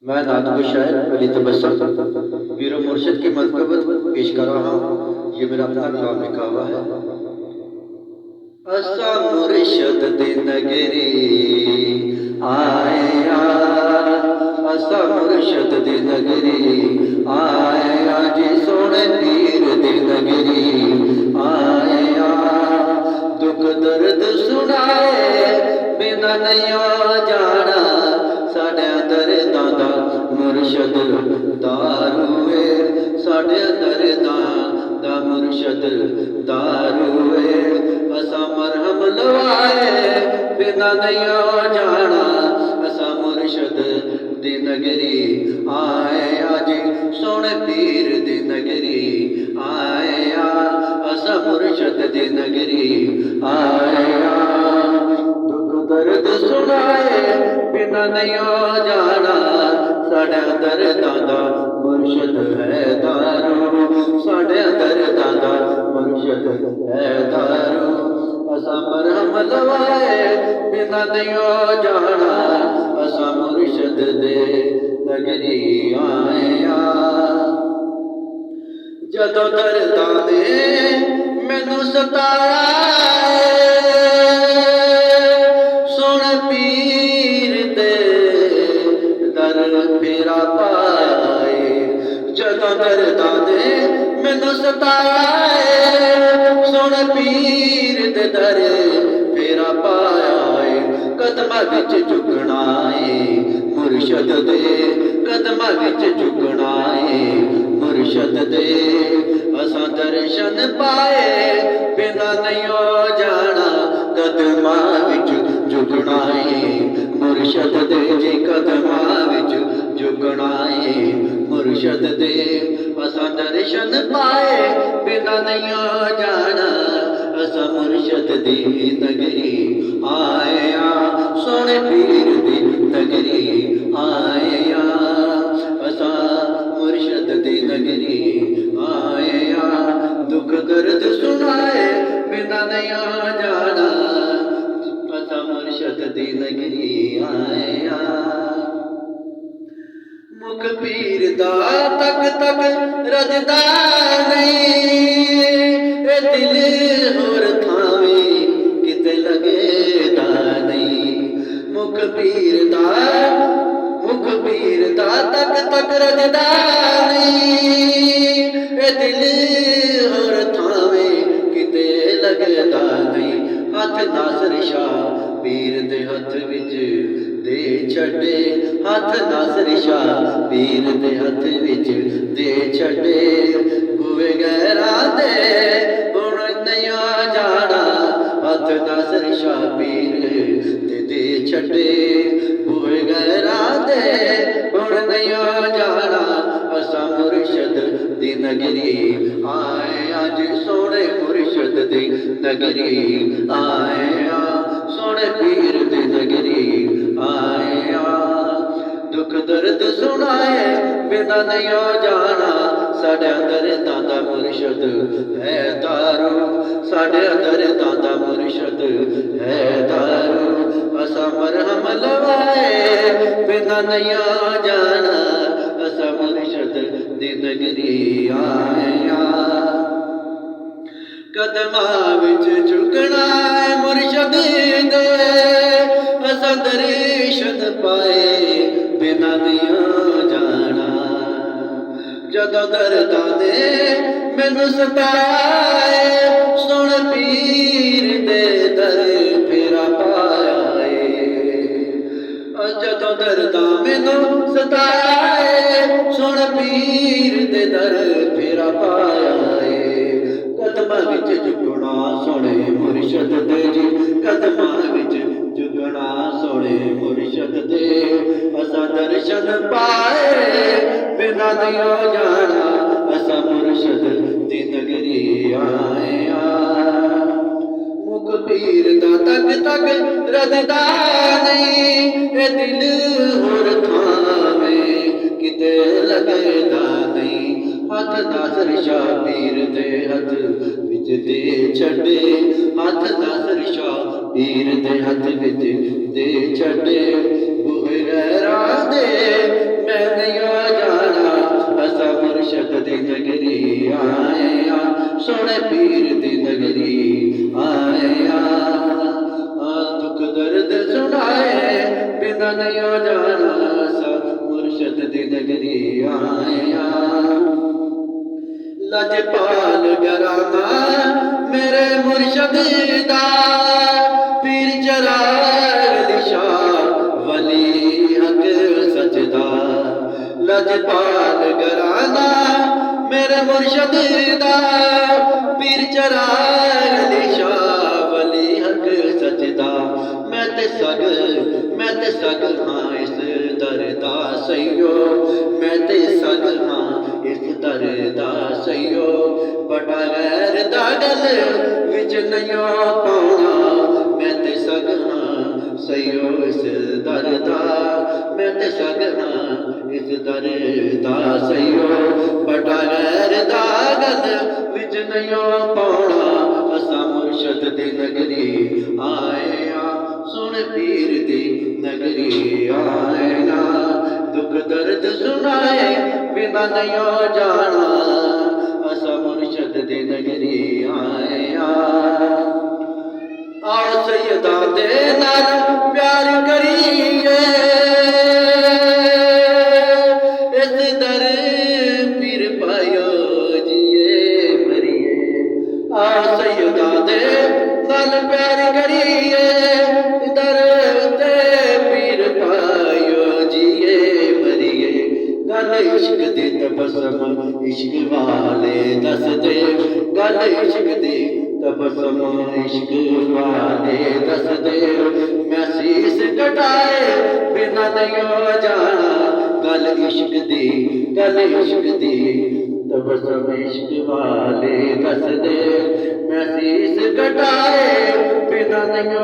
मैं नात को शायर अली तबस्सुम पीर मुर्शिद की मज़कबत पेश कर रहा हूँ। ये मेरा अपना कलाम लिखा हुआ है। असा मुर्शिद दी नगरी आया, असा मुर्शिद दी नगरी आया जी, सोने पीर दी नगरी आया। दुख दर्द सुनाए बिना नहीं जाना, साढ़े दर्दां दा मुर्शद दारू है, साढ़े दर्दां दा मुर्शद दारू है। असा मरहम लवाए बिना नहीं जाना, असा मुर्शद दी नगरी आया जी, सोने पीर दी नगरी आया। असा मुर्शद दी नगरी आया। दुख दर्द सुनाए बिना नहीं जाना, साढ़े दर्दां दा मुर्शद है दारू, साढ़े दर्दां दा मुर्शद है दारू। असा मरहम लवाए बिना नहीं जाना, असा मुर्शद दे नगरी आया। जदों दर्दां ने मैनू सताया, फेरा पाए। जदों दर्दां ने मैनू सताया, सुन पीर दे दर फेरा पाया। कदमां विच झुकना है मुर्शद दे, कदमां विच झुकना है मुर्शद दे। असां दर्शन पाए बिना नहीं जाना, कदमां विच झुकना है मुर्शद दे जी, कदमां विच झुकना है मुर्शद दे। असां दर्शन पाए बिना नहीं जाना, असां मुर्शद दी नगरी आया, सोने पीर दी नगरी आया। असां मुर्शद दी नगरी आया। दुख दर्द सुनाए बिना नहीं जाना, असां मुर्शद दी नगरी आया। मुख पीर दा तक तक रजदा नहीं, ए दिल होर थावे किते लगेदा नहीं। मुख पीर दा तक तक रजदा नहीं, ए दिल होर थावे किते लगेदा नहीं। हथ नासर शाह पीर दे हथ विच दे छड़े, हथ नासर शाह पीर दे हथ विच दे छड़े। हुए गैरां दे हुण नहीं जाना, हथ नासर शाह पीर दे छड़े। हुए गैरां दे हुण नहीं जाना, असां मुर्शद दी नगरी आया जी, सोने मुर्शद दी नगरी आया, सोने पीर दी नगरी आया। दुख दर्द सुनाए बिना नहीं जाना, साढ़े दर्दां दा मुर्शद है दारू, साढ़े दर्दां दा मुर्शद है दारू। असां मरहम लवाए बिना नहीं जाना, असां मुर्शद दी नगरी आया। कदमां विच झुकना है मुर्शद दे, असां दर्शन पाए बिना नहीं जाना। जदों दर्दां ने मैनू सताया, सुन पीर दे दर फेरा पाया। जदों दर्दां मैनू सताया, सुन पीर दे दर फेरा पाया। कदमां विच झुकना सोने मुर्शद दे जी, कदमां विच झुकना सोने मुर्शद दे। असां दर्शन पाए बिना नहीं जाना, असां मुर्शद दी नगरी आया। मुख पीर दा तक तक रजदा नहीं, ए दिल होर थावे किते लगदा नहीं। हथ नासर शाह पीर दे हथ विच दे छड़े, हथ नासर शाह पीर दे हथ विच दे छड़े। बुहे गैरां दे नहीं जाना असा मुर्शद दी नगरी आया। लजपाल घराना मेरे मुर्शद दा पीर जलाल शाह वली हक सजदा। लजपाल घराना मेरे मुर्शद दा पीर जलाल शाह वली हक सजदा। मैं ते सग हाँ इस दर दा सईयो, मैं ते सग हाँ इस दर दा सईयो। बड़ा गैर दा गल विच नहीं पाउणा, मैं ते सग हाँ सईयो इस दर दा। मैं ते सग हाँ इस दर दा सईयो। बड़ा गैर दा गल विच नहीं पाउणा, असा मुर्शद दी नगरी आए आ। सुन पीर दी नगरी आए ना, दुख दर्द सुनाए बिना नहीं जाना, असा मुर्शद दी नगरी आए आ। सैयदा दे नाल प्यार करिए, इस दर पीर पायो जिए मरिए। सैयदा दे नाल प्यार करिए, दर ते पीर पायो जिए मरिए। गल इश्क दी तबसम इश्क वाले दस दे, गल इश्क दी तबसम इश्क वाले दस दे। मैं शीस कटाए बिना नहीं जाना, गल इश्क दी तबसम इश्क वाले दस दे। मैं शीस कटाए बिना नहीं